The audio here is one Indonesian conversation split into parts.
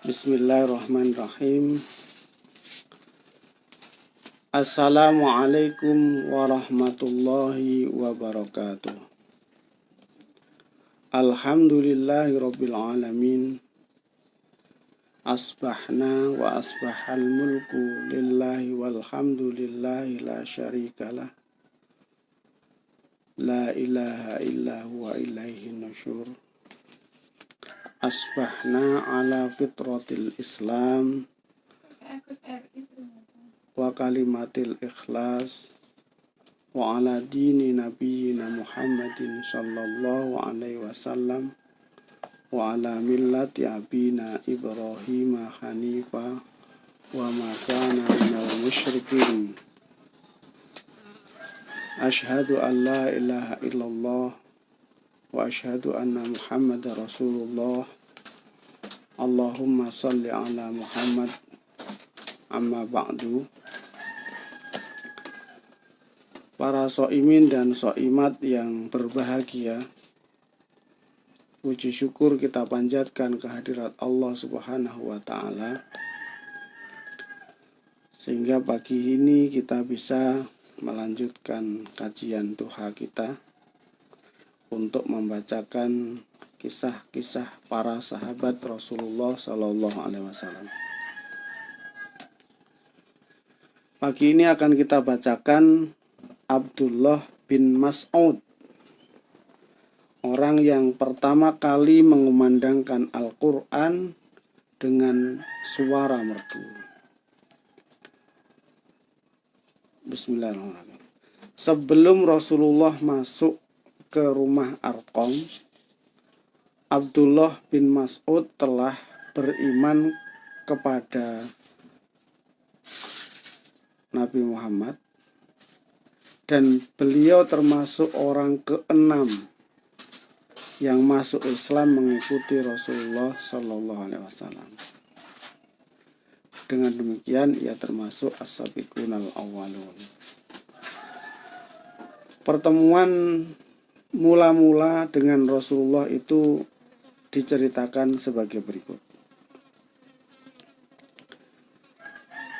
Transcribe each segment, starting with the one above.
Bismillahirrahmanirrahim. Assalamualaikum warahmatullahi wabarakatuh. Alhamdulillahirabbil alamin. Asbahna wa asbahal mulku lillahi walhamdulillahi la syarikalah. La ilaha illa huwa ilaihi nusyur. Asbahna ala fitratil Islam wa kalimatil ikhlas wa ala dini nabiyyina Muhammadin sallallahu alaihi wasallam wa ala millati abina Ibrahim hanifa wa ma kana minal musyrikin. Asyhadu an la ilaha illallah wa asyhadu anna Muhammadar Rasulullah. Allahumma salli ala Muhammad. Amma ba'du. Para soimin dan soimat yang berbahagia, puji syukur kita panjatkan kehadirat Allah Subhanahu wa ta'ala, sehingga pagi ini kita bisa melanjutkan kajian duha kita untuk membacakan kisah-kisah para sahabat Rasulullah Sallallahu Alaihi Wasallam. Pagi ini akan kita bacakan Abdullah bin Mas'ud, orang yang pertama kali mengumandangkan Al-Quran dengan suara merdu. Bismillahirrahmanirrahim. Sebelum Rasulullah masuk ke rumah Arqam, Abdullah bin Mas'ud telah beriman kepada Nabi Muhammad, dan beliau termasuk orang ke-6 yang masuk Islam mengikuti Rasulullah Sallallahu Alaihi Wasallam. Dengan demikian ia termasuk as-sabiqunal awwalun. Pertemuan mula-mula dengan Rasulullah itu diceritakan sebagai berikut.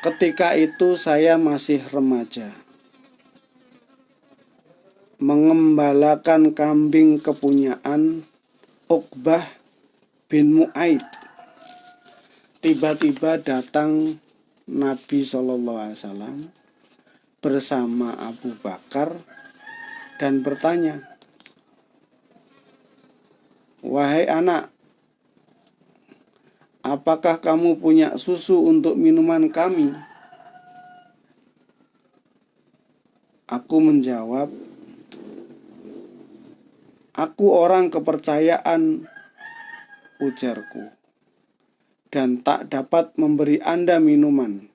Ketika itu saya masih remaja, mengembalakan kambing kepunyaan Uqbah bin Mu'aid. Tiba-tiba datang Nabi SAW bersama Abu Bakar dan bertanya, "Wahai anak, apakah kamu punya susu untuk minuman kami?" Aku menjawab, "Aku orang kepercayaan," ujarku, "dan tak dapat memberi Anda minuman."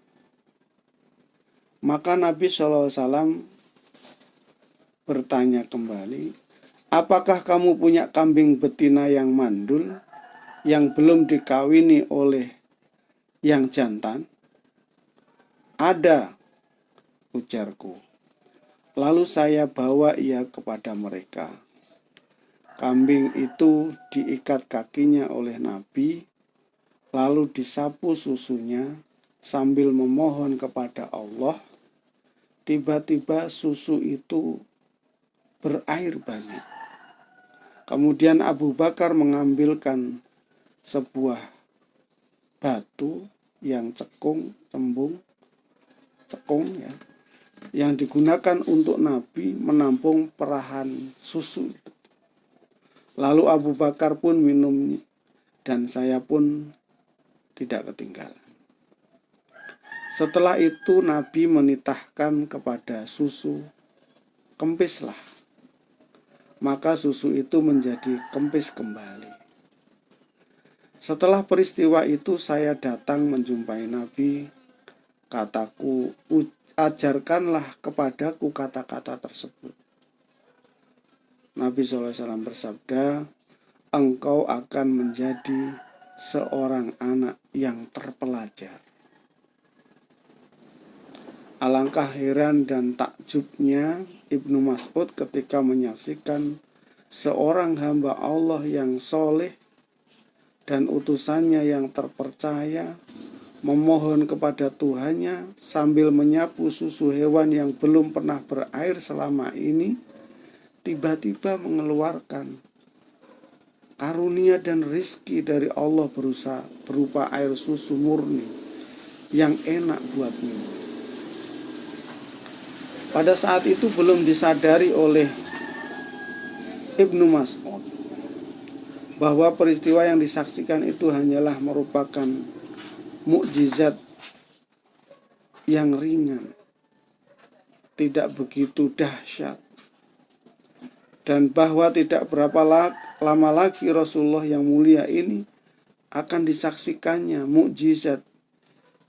Maka Nabi SAW bertanya kembali, "Apakah kamu punya kambing betina yang mandul, yang belum dikawini oleh yang jantan?" "Ada," ujarku. Lalu saya bawa ia kepada mereka. Kambing itu diikat kakinya oleh Nabi, lalu disapu susunya sambil memohon kepada Allah. Tiba-tiba susu itu berair banyak. Kemudian Abu Bakar mengambilkan sebuah batu yang cekung ya, yang digunakan untuk Nabi menampung perahan susu. Lalu Abu Bakar pun minum dan saya pun tidak ketinggalan. Setelah itu Nabi menitahkan kepada susu, "Kempislah." Maka susu itu menjadi kempis kembali. Setelah peristiwa itu saya datang menjumpai Nabi. Kataku, "Ajarkanlah kepadaku kata-kata tersebut." Nabi SAW bersabda, "Engkau akan menjadi seorang anak yang terpelajar." Alangkah heran dan takjubnya Ibnu Mas'ud ketika menyaksikan seorang hamba Allah yang soleh dan utusannya yang terpercaya memohon kepada Tuhannya sambil menyapu susu hewan yang belum pernah berair selama ini, tiba-tiba mengeluarkan karunia dan rizki dari Allah berupa air susu murni yang enak buat minum. Pada saat itu belum disadari oleh Ibnu Mas'ud bahwa peristiwa yang disaksikan itu hanyalah merupakan mukjizat yang ringan, tidak begitu dahsyat, dan bahwa tidak berapa lama lagi Rasulullah yang mulia ini akan disaksikannya mukjizat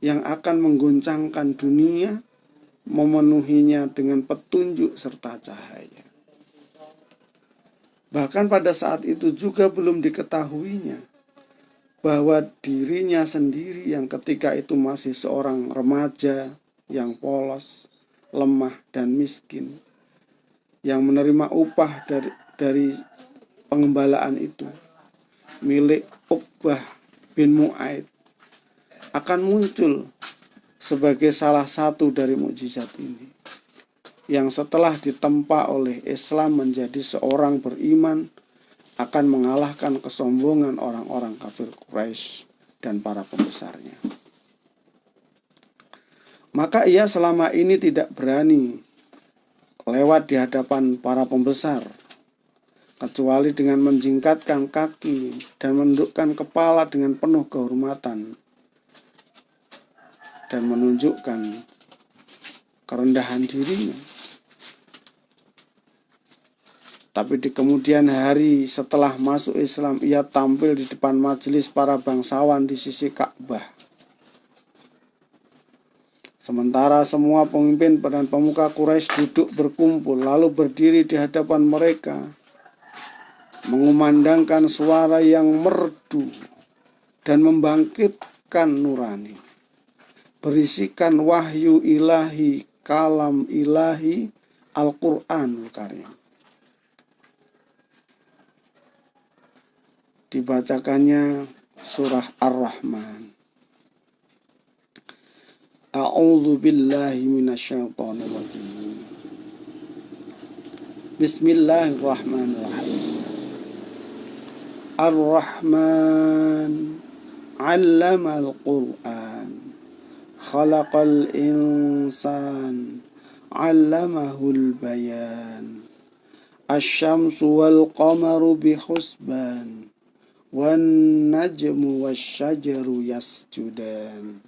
yang akan mengguncangkan dunia, memenuhinya dengan petunjuk serta cahaya. Bahkan pada saat itu juga belum diketahuinya bahwa dirinya sendiri yang ketika itu masih seorang remaja yang polos, lemah dan miskin, yang menerima upah dari pengembalaan itu milik Uqbah bin Mu'aid, akan muncul sebagai salah satu dari mukjizat ini, yang setelah ditempa oleh Islam menjadi seorang beriman akan mengalahkan kesombongan orang-orang kafir Quraisy dan para pembesarnya. Maka ia selama ini tidak berani lewat di hadapan para pembesar, kecuali dengan menjingkatkan kaki dan menundukkan kepala dengan penuh kehormatan dan menunjukkan kerendahan dirinya. Tapi di kemudian hari setelah masuk Islam, ia tampil di depan majelis para bangsawan di sisi Ka'bah. Sementara semua pemimpin dan pemuka Quraisy duduk berkumpul, lalu berdiri di hadapan mereka, mengumandangkan suara yang merdu dan membangkitkan nurani, berisikan wahyu ilahi, kalam ilahi, Al-Quranul Karim. Dibacakannya surah Ar-Rahman. A'udzu billahi minasyaitonir rajim. Bismillahirrahmanirrahim. Ar-Rahman 'allamal Qur'an. Khalaqal insan 'allamahul bayan. Asy-syamsu wal qamaru bihusban. Wan najmu wasyajaru yasjudan.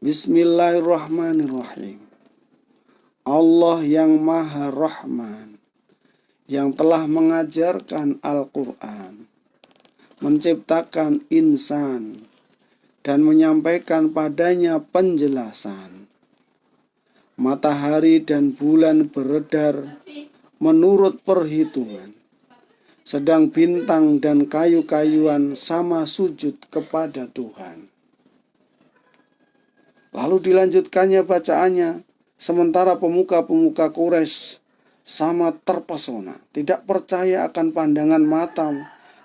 Bismillahirrahmanirrahim. Allah yang Maha Rahman, yang telah mengajarkan Al-Quran, menciptakan insan, dan menyampaikan padanya penjelasan. Matahari dan bulan beredar menurut perhitungan, sedang bintang dan kayu-kayuan sama sujud kepada Tuhan. Lalu dilanjutkannya bacaannya, sementara pemuka-pemuka Quraisy sama terpesona, tidak percaya akan pandangan mata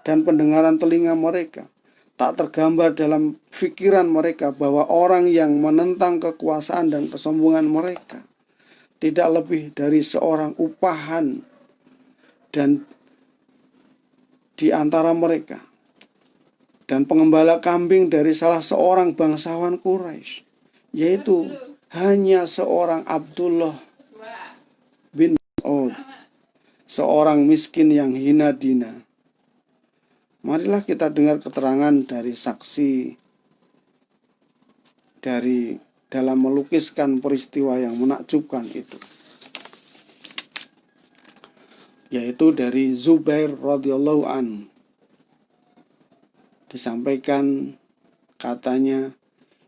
dan pendengaran telinga mereka. Tak tergambar dalam pikiran mereka bahwa orang yang menentang kekuasaan dan kesombongan mereka tidak lebih dari seorang upahan dan di antara mereka, dan pengembala kambing dari salah seorang bangsawan Quraisy, yaitu hanya seorang Abdullah bin Mas'ud, seorang miskin yang hina dina. Marilah kita dengar keterangan dari saksi dalam melukiskan peristiwa yang menakjubkan itu, yaitu dari Zubair radhiyallahu anhu. Disampaikan katanya,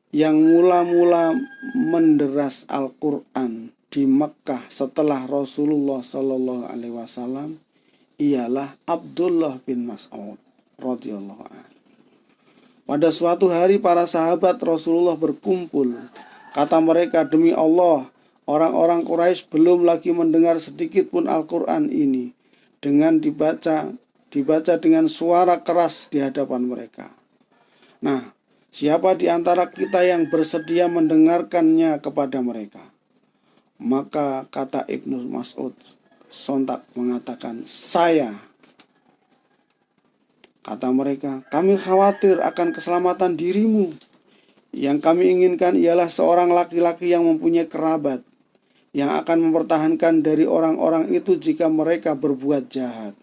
yang mula-mula menderas Al-Quran di Mekkah setelah Rasulullah Sallallahu Alaihi Wasallam ialah Abdullah bin Mas'ud radhiyallahu anhu. Pada suatu hari para sahabat Rasulullah berkumpul. Kata mereka, demi Allah, orang-orang Quraisy belum lagi mendengar sedikit pun Al-Quran ini dengan dibaca dibaca dengan suara keras di hadapan mereka. Nah, siapa di antara kita yang bersedia mendengarkannya kepada mereka? Maka kata Ibnu Mas'ud sontak mengatakan, saya. Kata mereka, kami khawatir akan keselamatan dirimu. Yang kami inginkan ialah seorang laki-laki yang mempunyai kerabat, yang akan mempertahankan dari orang-orang itu jika mereka berbuat jahat.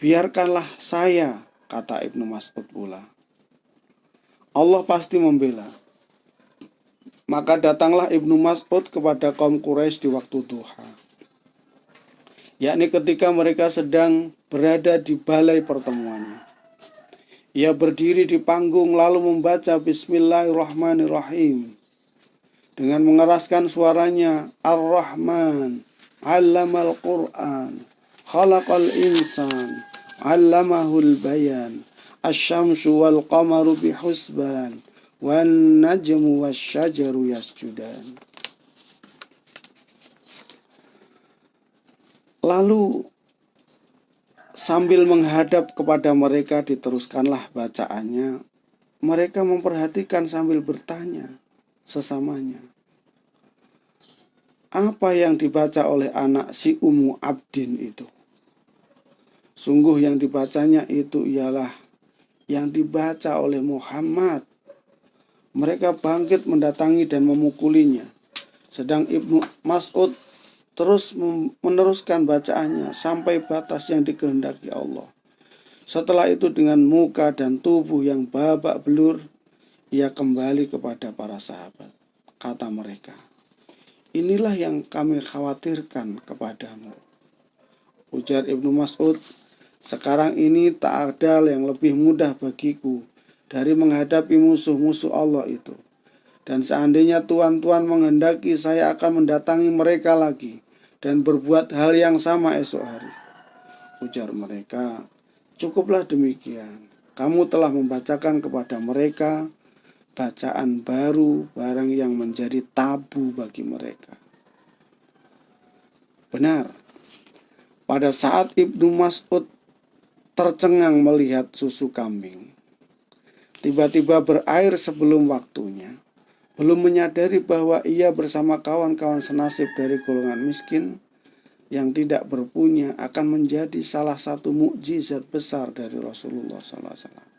Biarkanlah saya, kata Ibnu Mas'ud pula. Allah pasti membela. Maka datanglah Ibnu Mas'ud kepada kaum Quraisy di waktu duha, yakni ketika mereka sedang berada di balai pertemuannya. Ia berdiri di panggung lalu membaca Bismillahirrahmanirrahim dengan mengeraskan suaranya, Ar-Rahman, 'allamal Qur'an, khalaqal insan, 'allamahul bayan, asy-syamsu wal qamaru bihusban, wan najmu wasyajaru yasjudan. Lalu sambil menghadap kepada mereka diteruskanlah bacaannya. Mereka memperhatikan sambil bertanya sesamanya, apa yang dibaca oleh anak si Ummu Abdin itu? Sungguh yang dibacanya itu ialah yang dibaca oleh Muhammad. Mereka bangkit mendatangi dan memukulinya. Sedang Ibnu Mas'ud terus meneruskan bacaannya sampai batas yang dikehendaki Allah. Setelah itu dengan muka dan tubuh yang babak belur, ia kembali kepada para sahabat. Kata mereka, inilah yang kami khawatirkan kepadamu. Ujar Ibnu Mas'ud, sekarang ini tak ada yang lebih mudah bagiku dari menghadapi musuh-musuh Allah itu. Dan seandainya Tuhan menghendaki, saya akan mendatangi mereka lagi dan berbuat hal yang sama esok hari. Ujar mereka, cukuplah demikian. Kamu telah membacakan kepada mereka bacaan baru, barang yang menjadi tabu bagi mereka. Benar, pada saat Ibnu Mas'ud tercengang melihat susu kambing, tiba-tiba berair sebelum waktunya, belum menyadari bahwa ia bersama kawan-kawan senasib dari golongan miskin yang tidak berpunya akan menjadi salah satu mukjizat besar dari Rasulullah SAW.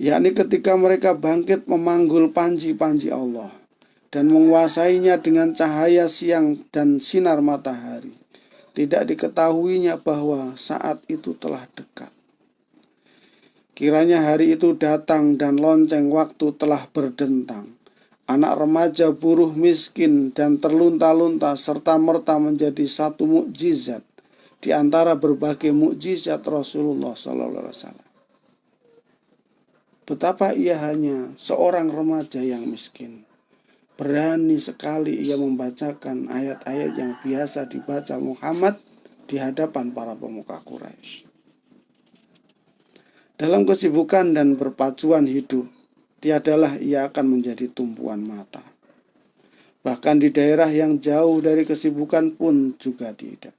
Yakni ketika mereka bangkit memanggul panji-panji Allah dan menguasainya dengan cahaya siang dan sinar matahari, tidak diketahuinya bahwa saat itu telah dekat. Kiranya hari itu datang dan lonceng waktu telah berdentang. Anak remaja, buruh miskin dan terlunta-lunta serta-merta menjadi satu mukjizat di antara berbagai mukjizat Rasulullah SAW. Betapa ia hanya seorang remaja yang miskin. Berani sekali ia membacakan ayat-ayat yang biasa dibaca Muhammad di hadapan para pemuka Quraisy. Dalam kesibukan dan berpacuan hidup, tiadalah ia akan menjadi tumpuan mata. Bahkan di daerah yang jauh dari kesibukan pun juga tidak.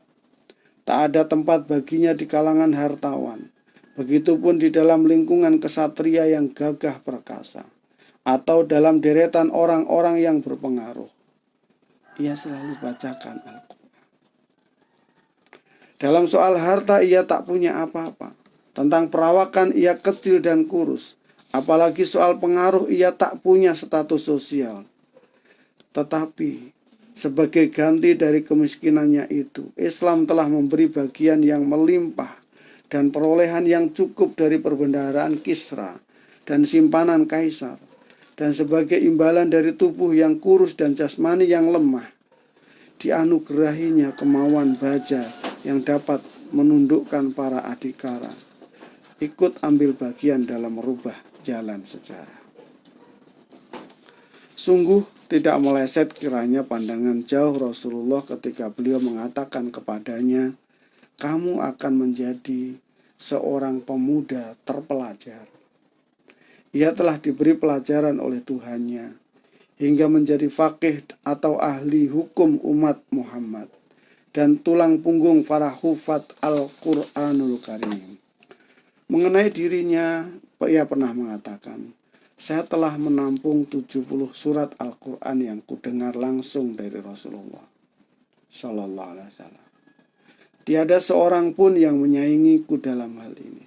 Tak ada tempat baginya di kalangan hartawan. Begitupun di dalam lingkungan kesatria yang gagah perkasa, atau dalam deretan orang-orang yang berpengaruh. Ia selalu bacakan Al-Quran. Dalam soal harta ia tak punya apa-apa. Tentang perawakan ia kecil dan kurus. Apalagi soal pengaruh ia tak punya status sosial. Tetapi sebagai ganti dari kemiskinannya itu, Islam telah memberi bagian yang melimpah dan perolehan yang cukup dari perbendaharaan Kisra dan simpanan Kaisar. Dan sebagai imbalan dari tubuh yang kurus dan jasmani yang lemah, dianugerahinya kemauan baja yang dapat menundukkan para adikara, ikut ambil bagian dalam merubah jalan sejarah. Sungguh tidak meleset kiranya pandangan jauh Rasulullah ketika beliau mengatakan kepadanya, kamu akan menjadi seorang pemuda terpelajar. Ia telah diberi pelajaran oleh Tuhannya hingga menjadi faqih atau ahli hukum umat Muhammad. dan tulang punggung para hufat Al-Quranul Karim. Mengenai dirinya, ia pernah mengatakan, saya telah menampung 70 surat Al-Quran yang kudengar langsung dari Rasulullah Sallallahu Alaihi Wasallam. Tiada seorang pun yang menyaingiku dalam hal ini.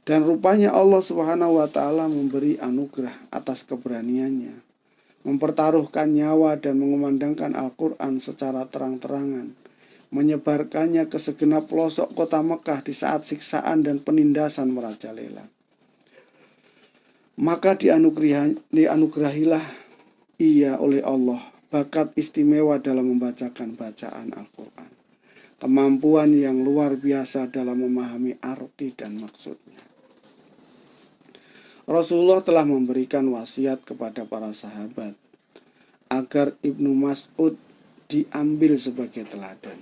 Dan rupanya Allah Subhanahu wa Ta'ala memberi anugerah atas keberaniannya, mempertaruhkan nyawa dan mengumandangkan Al-Quran secara terang-terangan, menyebarkannya ke segenap pelosok kota Mekah di saat siksaan dan penindasan merajalela. Maka dianugerahilah ia oleh Allah bakat istimewa dalam membacakan bacaan Al-Quran, kemampuan yang luar biasa dalam memahami arti dan maksudnya. Rasulullah telah memberikan wasiat kepada para sahabat agar Ibnu Mas'ud diambil sebagai teladan.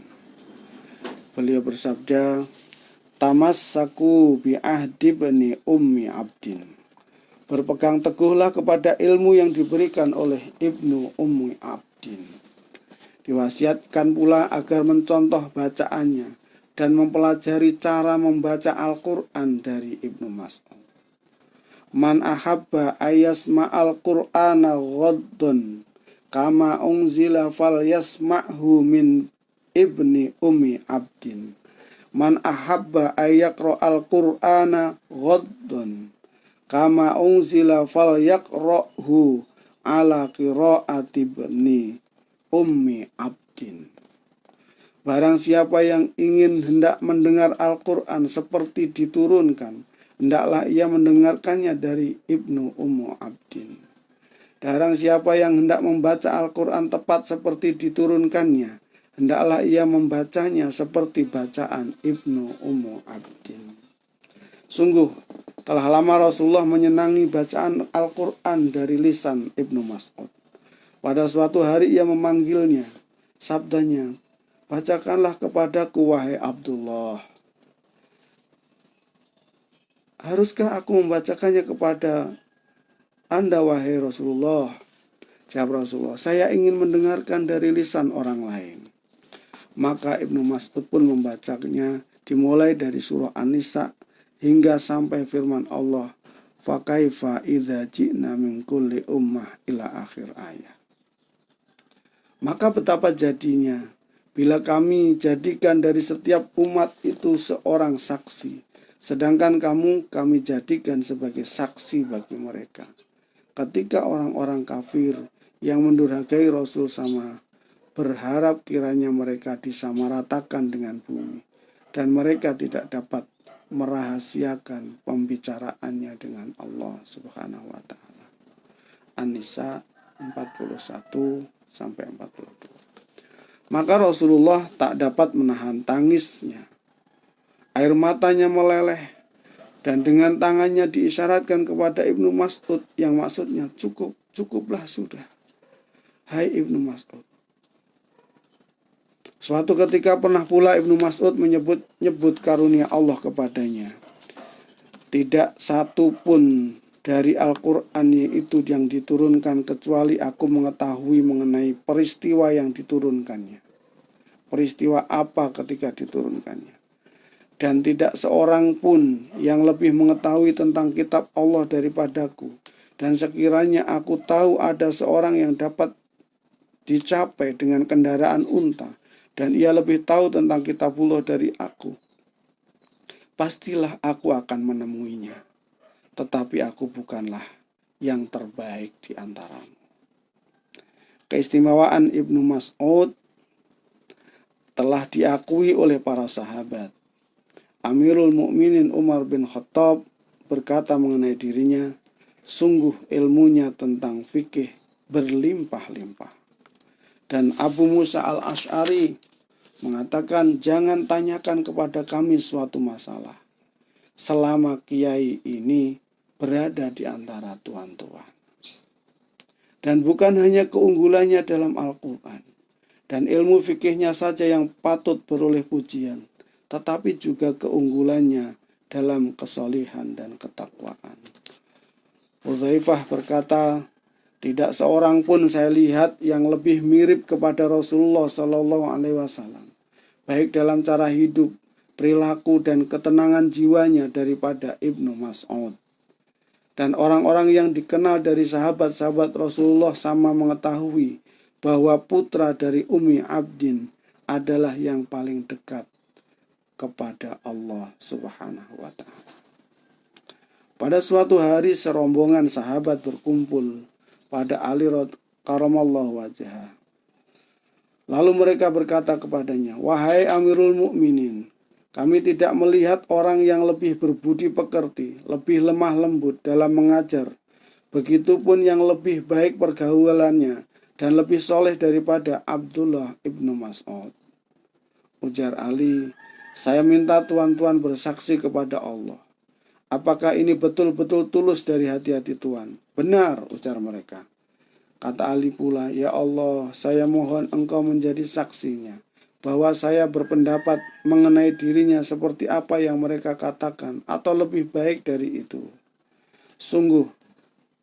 Beliau bersabda, "Tamassaku bi ahdi bani ummi abdin." Berpegang teguhlah kepada ilmu yang diberikan oleh Ibnu Ummi Abdin. Diwasiatkan pula agar mencontoh bacaannya dan mempelajari cara membaca Al-Quran dari Ibnu Mas'ud. Man ahabba ayasma'al Qur'ana ghaddun kama unzila fal yasma'hu min Ibni Ummi Abdin. Man ahabba ayaqra'al Qur'ana ghaddun kama unzila fal yaqra'hu ala qira'ati Ibni Ummi Abdin. Barang siapa yang ingin hendak mendengar Al-Quran seperti diturunkan, hendaklah ia mendengarkannya dari Ibnu Ummu Abdin. Barang siapa yang hendak membaca Al-Quran tepat seperti diturunkannya, hendaklah ia membacanya seperti bacaan Ibnu Ummu Abdin. Sungguh, telah lama Rasulullah menyenangi bacaan Al-Quran dari lisan Ibnu Mas'ud. Pada suatu hari ia memanggilnya, sabdanya, "Bacakanlah kepadaku, wahai Abdullah." "Haruskah aku membacakannya kepada Anda, wahai Rasulullah?" Jawab Rasulullah, "Saya ingin mendengarkan dari lisan orang lain." Maka Ibnu Mas'ud pun membacanya dimulai dari surah An-Nisa hingga sampai firman Allah, "Fa kaifa idza ji'na min kulli ummah" ila akhir ayat. Maka betapa jadinya bila kami jadikan dari setiap umat itu seorang saksi, sedangkan kami jadikan sebagai saksi bagi mereka. Ketika orang-orang kafir yang mendurhakai Rasul sama berharap kiranya mereka disamaratakan dengan bumi, dan mereka tidak dapat merahasiakan pembicaraannya dengan Allah Subhanahu wa Ta'ala. An-Nisa 41-42. Maka Rasulullah tak dapat menahan tangisnya. Air matanya meleleh dan dengan tangannya diisyaratkan kepada Ibnu Mas'ud yang maksudnya cukuplah sudah. Hai Ibnu Mas'ud. Suatu ketika pernah pula Ibnu Mas'ud menyebut karunia Allah kepadanya. Tidak satu pun dari Al-Quran itu yang diturunkan kecuali aku mengetahui mengenai peristiwa yang diturunkannya. Peristiwa apa ketika diturunkannya. Dan tidak seorang pun yang lebih mengetahui tentang kitab Allah daripadaku. Dan sekiranya aku tahu ada seorang yang dapat dicapai dengan kendaraan unta, dan ia lebih tahu tentang kitabullah dari aku, pastilah aku akan menemuinya. Tetapi aku bukanlah yang terbaik di antaramu. Keistimewaan Ibnu Mas'ud telah diakui oleh para sahabat. Amirul Mukminin Umar bin Khattab berkata mengenai dirinya, sungguh ilmunya tentang fikih berlimpah-limpah. Dan Abu Musa al-Asy'ari mengatakan, jangan tanyakan kepada kami suatu masalah selama kiai ini berada di antara tuan-tuan. Dan bukan hanya keunggulannya dalam Al-Quran dan ilmu fikihnya saja yang patut beroleh pujian, tetapi juga keunggulannya dalam kesolihan dan ketakwaan. Hudzaifah berkata, tidak seorang pun saya lihat yang lebih mirip kepada Rasulullah Sallallahu Alaihi Wasallam baik dalam cara hidup, perilaku, dan ketenangan jiwanya daripada Ibnu Mas'ud. Dan orang-orang yang dikenal dari sahabat-sahabat Rasulullah sama mengetahui bahwa putra dari Ummi Abdin adalah yang paling dekat kepada Allah Subhanahu wa ta'ala. Pada suatu hari serombongan sahabat berkumpul pada Ali karamallahu wajhah. Lalu mereka berkata kepadanya, "Wahai Amirul Mukminin, kami tidak melihat orang yang lebih berbudi pekerti, lebih lemah lembut dalam mengajar, begitupun yang lebih baik pergaulannya dan lebih soleh daripada Abdullah ibnu Mas'ud." Ujar Ali, "Saya minta tuan-tuan bersaksi kepada Allah. Apakah ini betul-betul tulus dari hati-hati Tuan?" "Benar," ujar mereka. Kata Ali pula, "Ya Allah, saya mohon engkau menjadi saksinya bahwa saya berpendapat mengenai dirinya seperti apa yang mereka katakan atau lebih baik dari itu. Sungguh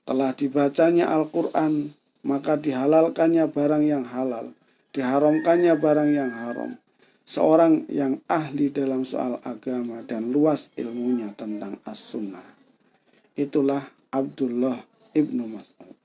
telah dibacanya Al-Quran, maka dihalalkannya barang yang halal, diharamkannya barang yang haram. Seorang yang ahli dalam soal agama dan luas ilmunya tentang as-sunnah. Itulah Abdullah ibnu Mas'ud."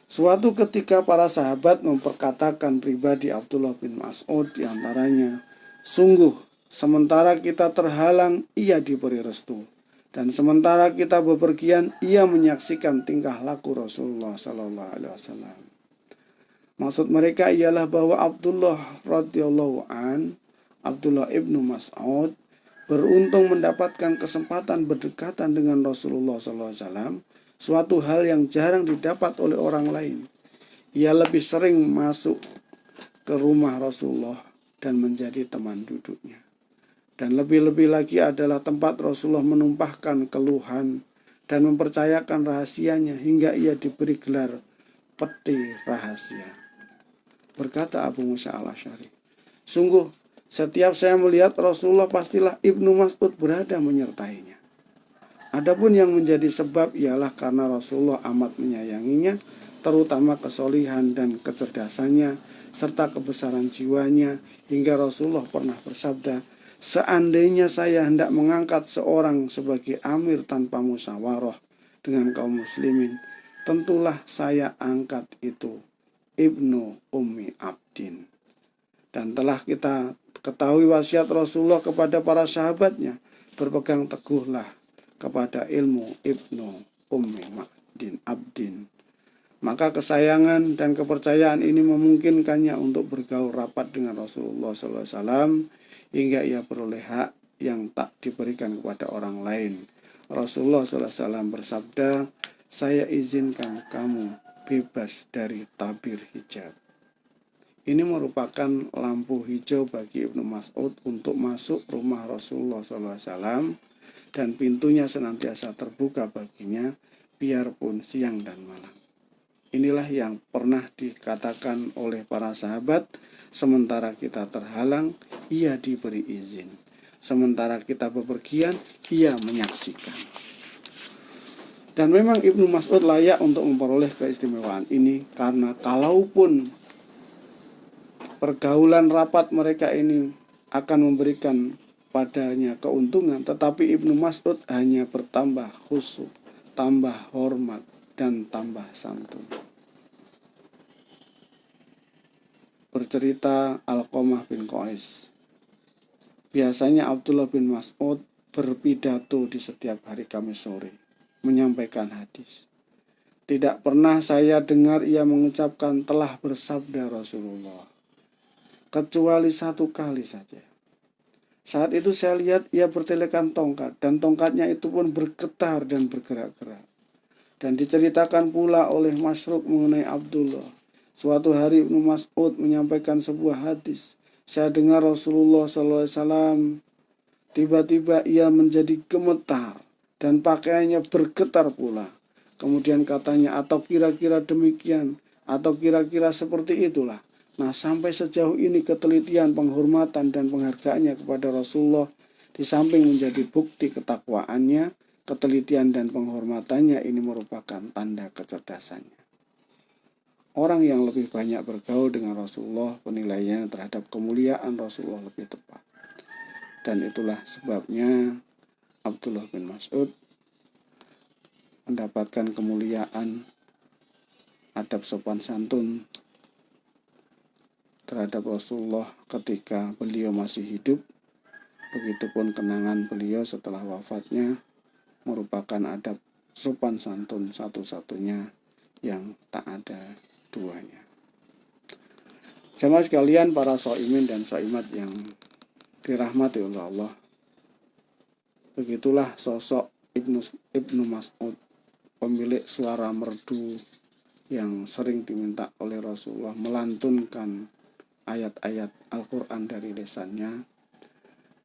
Suatu ketika para sahabat memperkatakan pribadi Abdullah bin Mas'ud diantaranya, "Sungguh, sementara kita terhalang, ia diberi restu. Dan sementara kita bepergian, ia menyaksikan tingkah laku Rasulullah Sallallahu Alaihi Wasallam." Maksud mereka ialah bahwa Abdullah radhiyallahu an, Abdullah ibnu Mas'ud, beruntung mendapatkan kesempatan berdekatan dengan Rasulullah Sallallahu Alaihi Wasallam, suatu hal yang jarang didapat oleh orang lain. Ia lebih sering masuk ke rumah Rasulullah dan menjadi teman duduknya. Dan lebih-lebih lagi adalah tempat Rasulullah menumpahkan keluhan dan mempercayakan rahasianya hingga ia diberi gelar peti rahasia. Berkata Abu Musa al-Asy'ari, "Sungguh, setiap saya melihat Rasulullah, pastilah Ibnu Mas'ud berada menyertainya. Adapun yang menjadi sebab ialah karena Rasulullah amat menyayanginya, terutama kesolihan dan kecerdasannya, serta kebesaran jiwanya, hingga Rasulullah pernah bersabda, 'Seandainya saya hendak mengangkat seorang sebagai amir tanpa musyawarah dengan kaum muslimin, tentulah saya angkat itu Ibnu Ummi Abdin.' Dan telah kita ketahui wasiat Rasulullah kepada para sahabatnya, berpegang teguhlah kepada ilmu Ibnu Ummi Abdin. Maka kesayangan dan kepercayaan ini memungkinkannya untuk bergaul rapat dengan Rasulullah SAW hingga ia beroleh hak yang tak diberikan kepada orang lain. Rasulullah SAW bersabda, 'Saya izinkan kamu bebas dari tabir hijab.' Ini merupakan lampu hijau bagi Ibnu Mas'ud untuk masuk rumah Rasulullah SAW, dan pintunya senantiasa terbuka baginya biarpun siang dan malam. Inilah yang pernah dikatakan oleh para sahabat, sementara kita terhalang, ia diberi izin. Sementara kita bepergian, ia menyaksikan. Dan memang Ibnu Mas'ud layak untuk memperoleh keistimewaan ini, karena kalaupun pergaulan rapat mereka ini akan memberikan padanya keuntungan, tetapi Ibnu Mas'ud hanya bertambah khusyuk, tambah hormat, dan tambah santun. Bercerita Alqamah bin Qais, biasanya Abdullah bin Mas'ud berpidato di setiap hari Kamis sore, menyampaikan hadis. Tidak pernah saya dengar ia mengucapkan telah bersabda Rasulullah, kecuali satu kali saja. Saat itu saya lihat ia bertelekan tongkat, dan tongkatnya itu pun bergetar dan bergerak-gerak. Dan diceritakan pula oleh Masruq mengenai Abdullah. Suatu hari Ibnu Mas'ud menyampaikan sebuah hadis. Saya dengar Rasulullah SAW, tiba-tiba ia menjadi gemetar dan pakaiannya bergetar pula. Kemudian katanya, atau kira-kira demikian, atau kira-kira seperti itulah. Nah, sampai sejauh ini ketelitian, penghormatan, dan penghargaannya kepada Rasulullah, di samping menjadi bukti ketakwaannya, ketelitian dan penghormatannya ini merupakan tanda kecerdasannya. orang yang lebih banyak bergaul dengan Rasulullah, penilaiannya terhadap kemuliaan Rasulullah lebih tepat. Dan itulah sebabnya Abdullah bin Mas'ud mendapatkan kemuliaan adab sopan santun terhadap Rasulullah ketika beliau masih hidup. Begitupun kenangan beliau setelah wafatnya merupakan adab sopan santun satu-satunya yang tak ada duanya. Jamaah sekalian, para shaimin dan shaimat yang dirahmati oleh Allah, begitulah sosok Ibnu Mas'ud, pemilik suara merdu yang sering diminta oleh Rasulullah melantunkan ayat-ayat Al-Quran dari lisannya,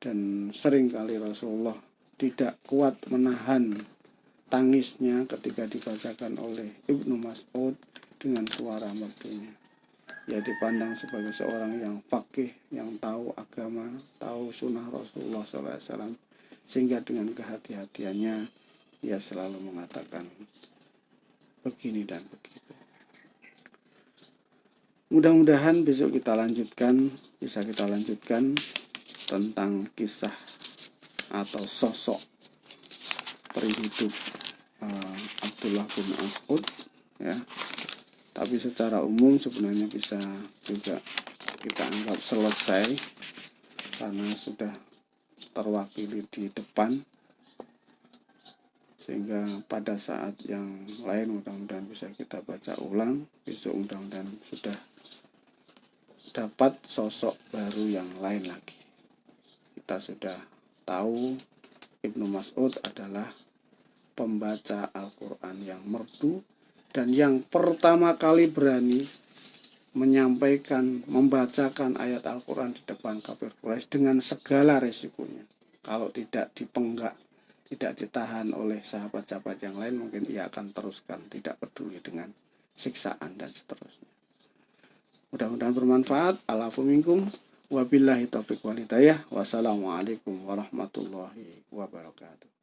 dan sering kali Rasulullah tidak kuat menahan tangisnya ketika dibacakan oleh Ibnu Mas'ud dengan suara merdunya. Ia dipandang sebagai seorang yang faqih, yang tahu agama, tahu sunnah Rasulullah SAW, sehingga dengan kehati-hatiannya ia selalu mengatakan begini dan begitu. Mudah-mudahan besok bisa kita lanjutkan tentang kisah atau sosok perihidup Abdullah bin Mas'ud, ya. Tapi secara umum sebenarnya bisa juga kita anggap selesai karena sudah terwakili di depan, sehingga pada saat yang lain mudah-mudahan bisa kita baca ulang. Besok mudah-mudahan sudah dapat sosok baru yang lain lagi. Kita sudah tahu Ibnu Mas'ud adalah pembaca Al-Quran yang merdu dan yang pertama kali berani membacakan ayat Al-Quran di depan kafir Quraisy dengan segala resikonya. Kalau tidak dipenggak, tidak ditahan oleh sahabat-sahabat yang lain, mungkin ia akan teruskan, tidak peduli dengan siksaan dan seterusnya. Mudah-mudahan bermanfaat. Alafu minkum. Wabillahi taufiq wal hidayah. Wassalamualaikum warahmatullahi wabarakatuh.